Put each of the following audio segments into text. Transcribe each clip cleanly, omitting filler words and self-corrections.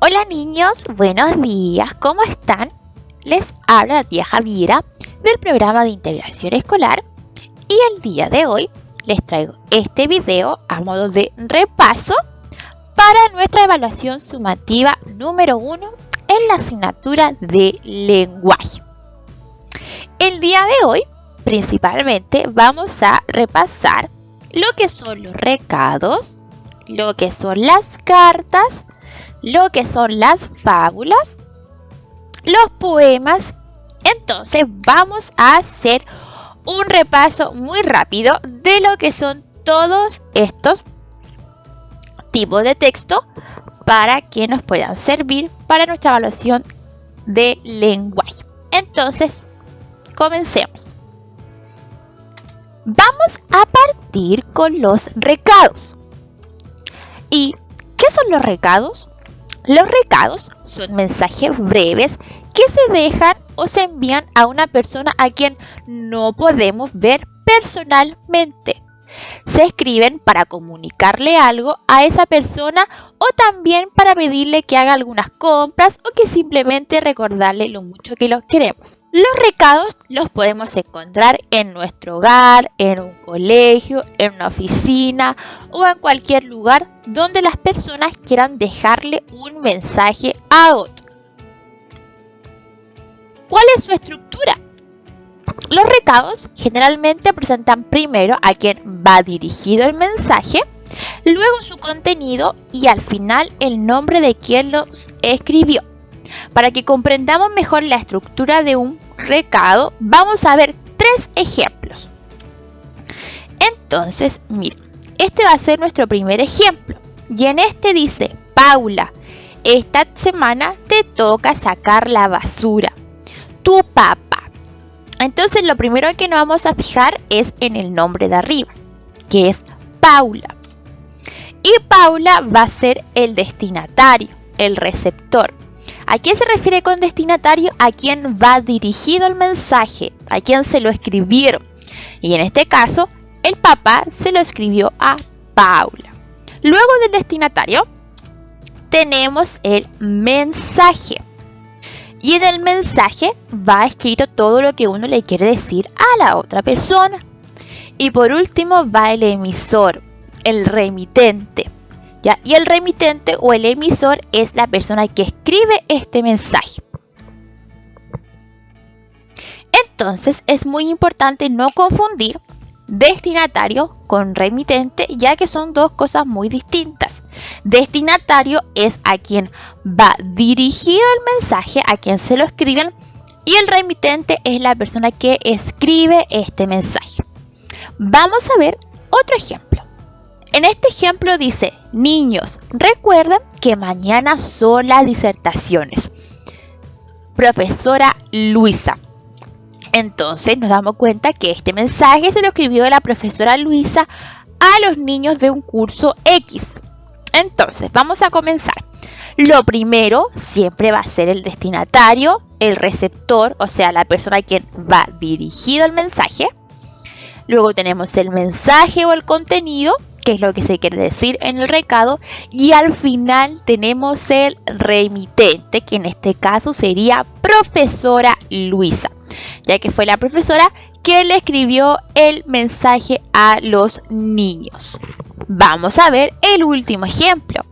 Hola niños, buenos días, ¿cómo están? Les habla la tía Javiera del programa de integración escolar y el día de hoy les traigo este video a modo de repaso para nuestra evaluación sumativa número 1 en la asignatura de lenguaje. El día de hoy principalmente vamos a repasar lo que son los recados, lo que son las cartas, lo que son las fábulas, los poemas. Entonces vamos a hacer un repaso muy rápido de lo que son todos estos tipos de texto para que nos puedan servir para nuestra evaluación de lenguaje. Entonces, comencemos. Vamos a partir con los recados. ¿Y qué son los recados? Los recados son mensajes breves que se dejan o se envían a una persona a quien no podemos ver personalmente. Se escriben para comunicarle algo a esa persona o también para pedirle que haga algunas compras o que simplemente recordarle lo mucho que los queremos. Los recados los podemos encontrar en nuestro hogar, en un colegio, en una oficina o en cualquier lugar donde las personas quieran dejarle un mensaje a otro. ¿Cuál es su estructura? Los recados generalmente presentan primero a quien va dirigido el mensaje, luego su contenido y al final el nombre de quien los escribió. Para que comprendamos mejor la estructura de un recado, vamos a ver 3 ejemplos. Entonces, miren, este va a ser nuestro primer ejemplo. Y en este dice: Paula, esta semana te toca sacar la basura. Tu papá. Entonces, lo primero que nos vamos a fijar es en el nombre de arriba, que es Paula. Y Paula va a ser el destinatario, el receptor. ¿A quién se refiere con destinatario? A quien va dirigido el mensaje, a quien se lo escribieron. Y en este caso, el papá se lo escribió a Paula. Luego del destinatario, tenemos el mensaje. Y en el mensaje va escrito todo lo que uno le quiere decir a la otra persona. Y por último va el emisor, el remitente. ¿Ya? Y el remitente o el emisor es la persona que escribe este mensaje. Entonces es muy importante no confundir destinatario con remitente, ya que son dos cosas muy distintas. Destinatario es a quien va dirigido el mensaje, a quien se lo escriben, y el remitente es la persona que escribe este mensaje. Vamos a ver otro ejemplo. En este ejemplo dice: niños, recuerden que mañana son las disertaciones. Profesora Luisa. Entonces nos damos cuenta que este mensaje se lo escribió la profesora Luisa a los niños de un curso X. Entonces vamos a comenzar. Lo primero siempre va a ser el destinatario, el receptor, o sea, la persona a quien va dirigido el mensaje. Luego tenemos el mensaje o el contenido, que es lo que se quiere decir en el recado. Y al final tenemos el remitente, que en este caso sería profesora Luisa, ya que fue la profesora que le escribió el mensaje a los niños. Vamos a ver el último ejemplo.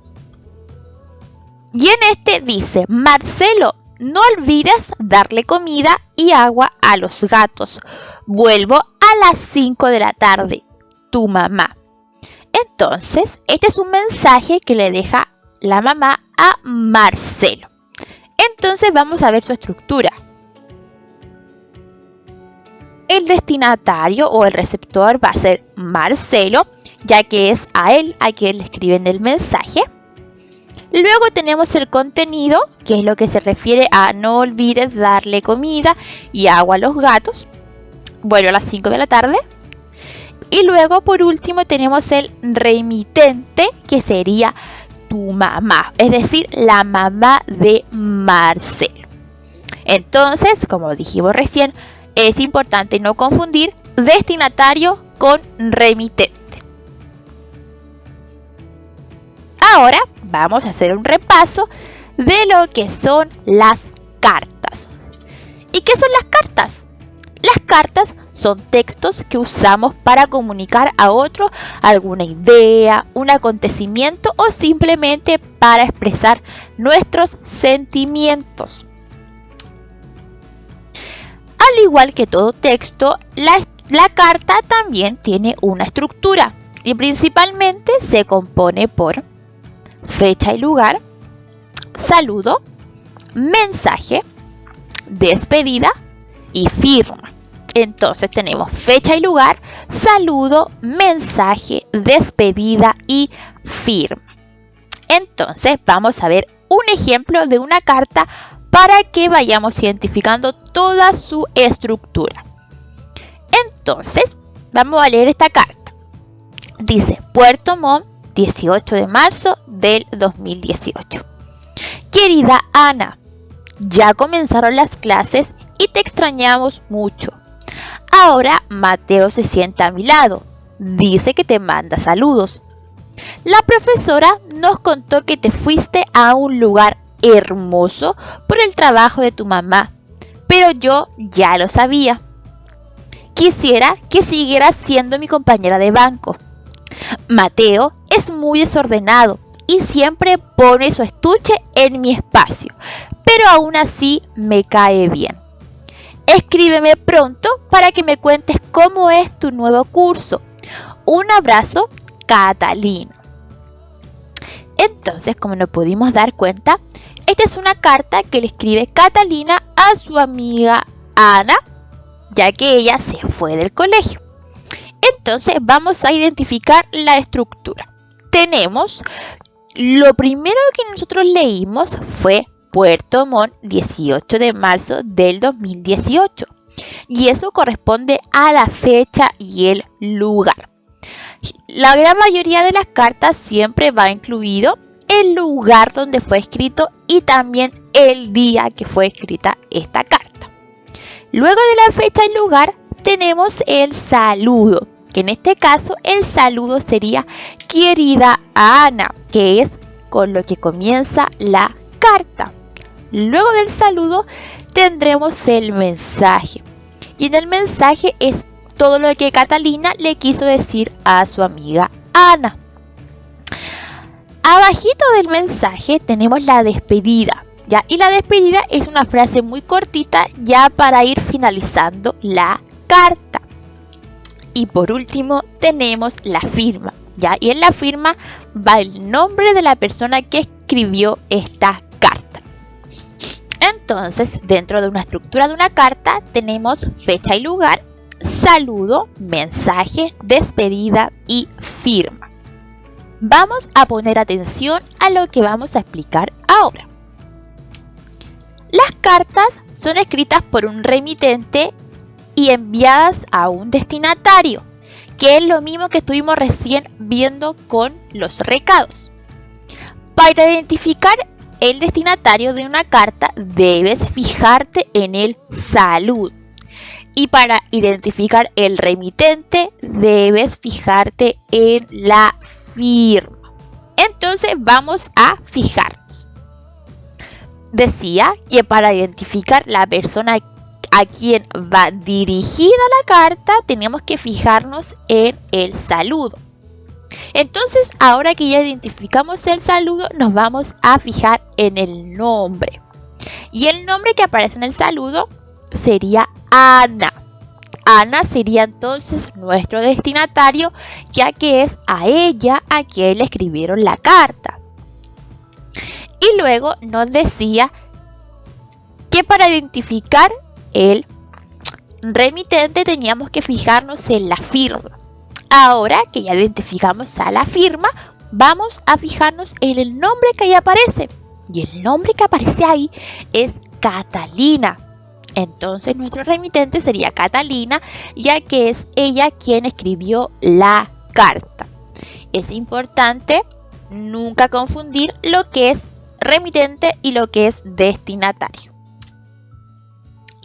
Y en este dice: Marcelo, no olvides darle comida y agua a los gatos. Vuelvo a las 5 de la tarde. Tu mamá. Entonces, este es un mensaje que le deja la mamá a Marcelo. Entonces vamos a ver su estructura. El destinatario o el receptor va a ser Marcelo, ya que es a él a quien le escriben el mensaje. Luego tenemos el contenido, que es lo que se refiere a no olvides darle comida y agua a los gatos. Vuelvo a las 5 de la tarde. Y luego, por último, tenemos el remitente, que sería tu mamá, es decir, la mamá de Marcelo. Entonces, como dijimos recién, es importante no confundir destinatario con remitente. Ahora vamos a hacer un repaso de lo que son las cartas. ¿Y qué son las cartas? Las cartas son textos que usamos para comunicar a otro alguna idea, un acontecimiento o simplemente para expresar nuestros sentimientos. Al igual que todo texto, la carta también tiene una estructura y principalmente se compone por fecha y lugar, saludo, mensaje, despedida y firma. Entonces tenemos fecha y lugar, saludo, mensaje, despedida y firma. Entonces vamos a ver un ejemplo de una carta para que vayamos identificando toda su estructura. Entonces vamos a leer esta carta. Dice Puerto Montt, 18 de marzo del 2018. Querida Ana, ya comenzaron las clases y te extrañamos mucho. Ahora Mateo se sienta a mi lado. Dice que te manda saludos. La profesora nos contó que te fuiste a un lugar hermoso por el trabajo de tu mamá, pero yo ya lo sabía. Quisiera que siguieras siendo mi compañera de banco. Mateo es muy desordenado y siempre pone su estuche en mi espacio, pero aún así me cae bien. Escríbeme pronto para que me cuentes cómo es tu nuevo curso. Un abrazo, Catalina. Entonces, como nos pudimos dar cuenta, esta es una carta que le escribe Catalina a su amiga Ana, ya que ella se fue del colegio. Entonces, vamos a identificar la estructura. Tenemos, lo primero que nosotros leímos fue Puerto Montt, 18 de marzo del 2018. Y eso corresponde a la fecha y el lugar. La gran mayoría de las cartas siempre va incluido el lugar donde fue escrito y también el día que fue escrita esta carta. Luego de la fecha y lugar tenemos el saludo, que en este caso el saludo sería querida Ana, que es con lo que comienza la carta. Luego del saludo tendremos el mensaje. Y en el mensaje es todo lo que Catalina le quiso decir a su amiga Ana. Abajito del mensaje tenemos la despedida, ¿ya? Y la despedida es una frase muy cortita ya para ir finalizando la carta. Y por último tenemos la firma, ¿ya? Y en la firma va el nombre de la persona que escribió esta carta. Entonces, dentro de una estructura de una carta tenemos fecha y lugar, saludo, mensaje, despedida y firma. Vamos a poner atención a lo que vamos a explicar ahora. Las cartas son escritas por un remitente y enviadas a un destinatario, que es lo mismo que estuvimos recién viendo con los recados. Para identificar el destinatario de una carta debes fijarte en el saludo. Y para identificar el remitente debes fijarte en la firma. Entonces vamos a fijarnos. Decía que para identificar la persona a quien va dirigida la carta tenemos que fijarnos en el saludo. Entonces, ahora que ya identificamos el saludo, nos vamos a fijar en el nombre. Y el nombre que aparece en el saludo sería Ana. Ana sería entonces nuestro destinatario, ya que es a ella a quien le escribieron la carta. Y luego nos decía que para identificar el remitente teníamos que fijarnos en la firma. Ahora que ya identificamos a la firma, vamos a fijarnos en el nombre que ahí aparece. Y el nombre que aparece ahí es Catalina. Entonces nuestro remitente sería Catalina, ya que es ella quien escribió la carta. Es importante nunca confundir lo que es remitente y lo que es destinatario.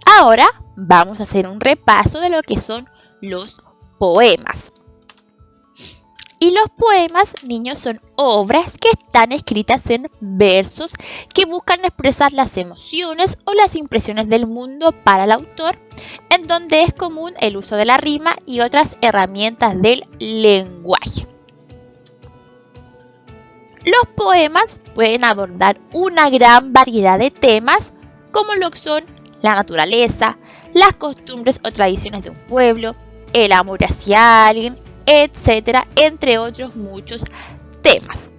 Ahora vamos a hacer un repaso de lo que son los poemas. Y los poemas, niños, son obras que están escritas en versos que buscan expresar las emociones o las impresiones del mundo para el autor, en donde es común el uso de la rima y otras herramientas del lenguaje. Los poemas pueden abordar una gran variedad de temas, como lo son la naturaleza, las costumbres o tradiciones de un pueblo, el amor hacia alguien, etcétera, entre otros muchos temas.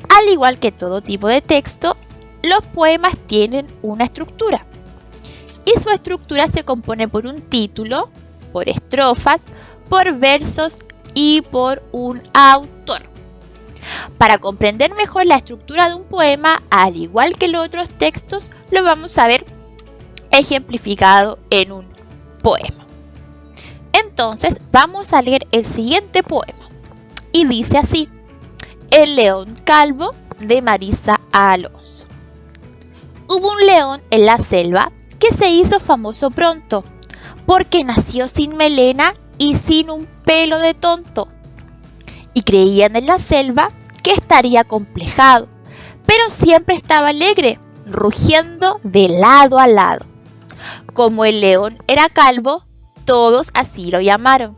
Al igual que todo tipo de texto, los poemas tienen una estructura. Y su estructura se compone por un título, por estrofas, por versos y por un autor. Para comprender mejor la estructura de un poema, al igual que los otros textos, lo vamos a ver ejemplificado en un poema. Entonces vamos a leer el siguiente poema y dice así: El león calvo, de Marisa Alonso. Hubo un león en la selva que se hizo famoso pronto, porque nació sin melena y sin un pelo de tonto. Y creían en la selva que estaría complejado, pero siempre estaba alegre, rugiendo de lado a lado. Como el león era calvo, todos así lo llamaron,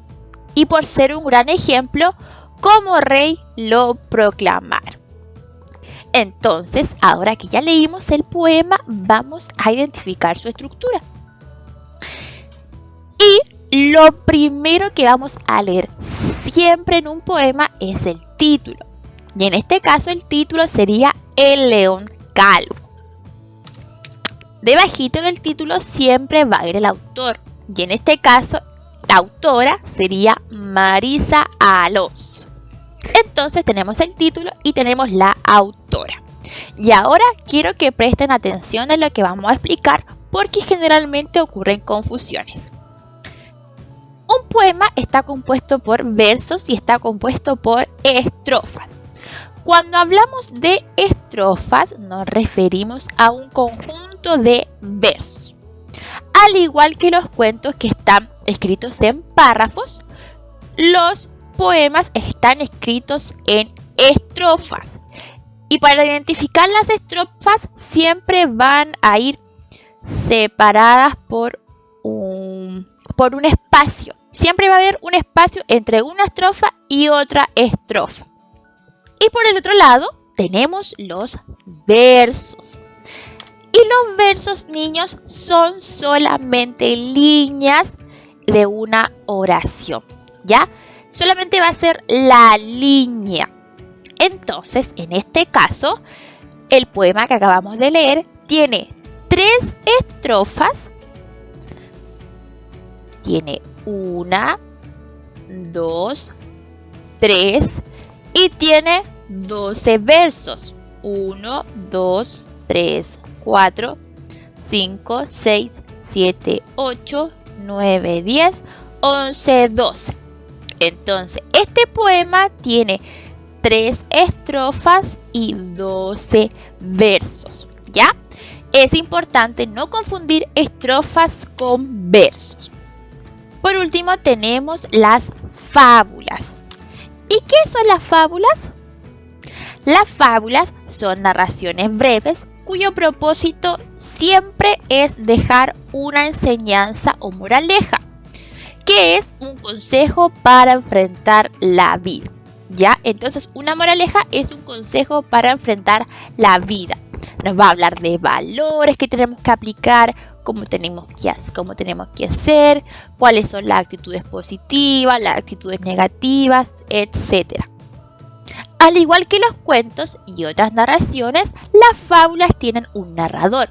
y por ser un gran ejemplo, como rey lo proclamaron. Entonces, ahora que ya leímos el poema, vamos a identificar su estructura. Y lo primero que vamos a leer siempre en un poema es el título. Y en este caso el título sería El león calvo. Debajito del título siempre va a ir el autor. Y en este caso, la autora sería Marisa Alonso. Entonces tenemos el título y tenemos la autora. Y ahora quiero que presten atención a lo que vamos a explicar, porque generalmente ocurren confusiones. Un poema está compuesto por versos y está compuesto por estrofas. Cuando hablamos de estrofas, nos referimos a un conjunto de versos. Al igual que los cuentos que están escritos en párrafos, los poemas están escritos en estrofas. Y para identificar las estrofas siempre van a ir separadas por un espacio. Siempre va a haber un espacio entre una estrofa y otra estrofa. Y por el otro lado tenemos los versos. Y los versos, niños, son solamente líneas de una oración, ¿ya? Solamente va a ser la línea. Entonces, en este caso, el poema que acabamos de leer tiene 3 estrofas. Tiene 1, 2, 3 y tiene 12 versos. 1, 2, 3, 4, 5, 6, 7, 8, 9, 10, 11, 12. Entonces, este poema tiene 3 estrofas y 12 versos, ¿ya? Es importante no confundir estrofas con versos. Por último, tenemos las fábulas. ¿Y qué son las fábulas? Las fábulas son narraciones breves cuyo propósito siempre es dejar una enseñanza o moraleja, que es un consejo para enfrentar la vida, ¿ya? Entonces, una moraleja es un consejo para enfrentar la vida. Nos va a hablar de valores que tenemos que aplicar, cómo tenemos que hacer, cuáles son las actitudes positivas, las actitudes negativas, etc. Al igual que los cuentos y otras narraciones, las fábulas tienen un narrador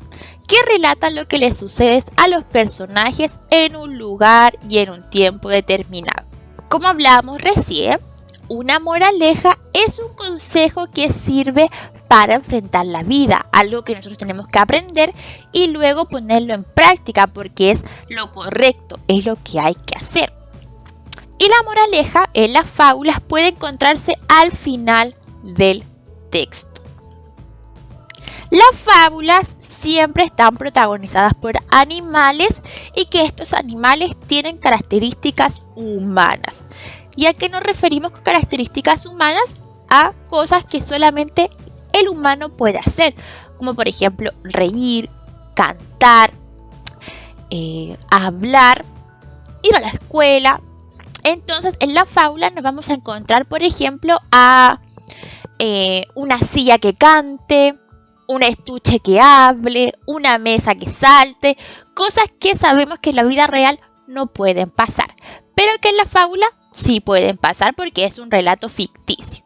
que relata lo que les sucede a los personajes en un lugar y en un tiempo determinado. Como hablamos recién, una moraleja es un consejo que sirve para enfrentar la vida, algo que nosotros tenemos que aprender y luego ponerlo en práctica porque es lo correcto, es lo que hay que hacer. Y la moraleja en las fábulas puede encontrarse al final del texto. Las fábulas siempre están protagonizadas por animales y que estos animales tienen características humanas. ¿Y a qué nos referimos con características humanas? A cosas que solamente el humano puede hacer, como por ejemplo reír, cantar, hablar, ir a la escuela. Entonces en la fábula nos vamos a encontrar, por ejemplo, a una silla que cante, un estuche que hable, una mesa que salte, cosas que sabemos que en la vida real no pueden pasar, pero que en la fábula sí pueden pasar porque es un relato ficticio.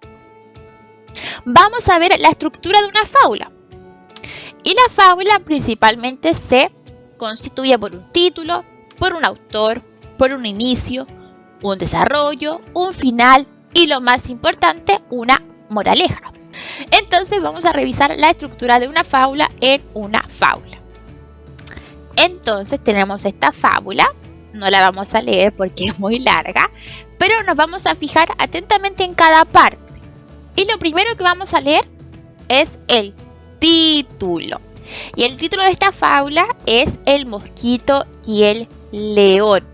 Vamos a ver la estructura de una fábula. Y la fábula principalmente se constituye por un título, por un autor, por un inicio, un desarrollo, un final y lo más importante, una moraleja. Entonces vamos a revisar la estructura de una fábula en una fábula. Entonces tenemos esta fábula, no la vamos a leer porque es muy larga, pero nos vamos a fijar atentamente en cada parte. Y lo primero que vamos a leer es el título. Y el título de esta fábula es El mosquito y el león.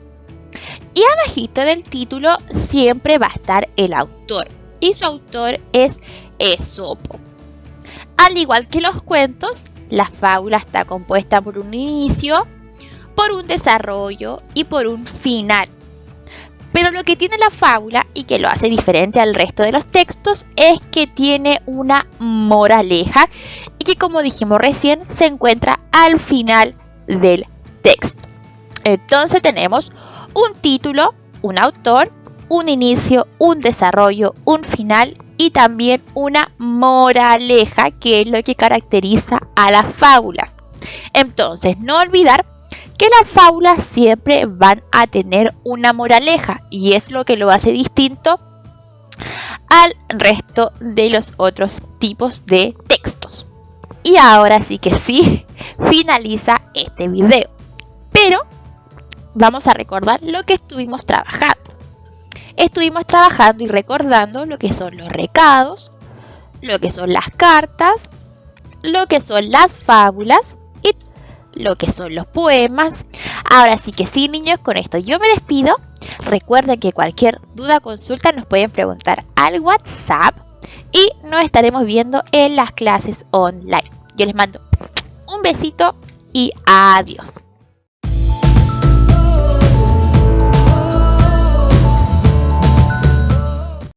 Y abajito del título siempre va a estar el autor. Y su autor es Esopo. Al igual que los cuentos, la fábula está compuesta por un inicio, por un desarrollo y por un final. Pero lo que tiene la fábula y que lo hace diferente al resto de los textos es que tiene una moraleja y que, como dijimos recién, se encuentra al final del texto. Entonces tenemos un título, un autor, un inicio, un desarrollo, un final y también una moraleja, que es lo que caracteriza a las fábulas. Entonces, no olvidar que las fábulas siempre van a tener una moraleja y es lo que lo hace distinto al resto de los otros tipos de textos. Y ahora sí que sí, finaliza este video. Pero vamos a recordar lo que estuvimos trabajando. Estuvimos trabajando y recordando lo que son los recados, lo que son las cartas, lo que son las fábulas y lo que son los poemas. Ahora sí que sí, niños, con esto yo me despido. Recuerden que cualquier duda o consulta nos pueden preguntar al WhatsApp y nos estaremos viendo en las clases online. Yo les mando un besito y adiós.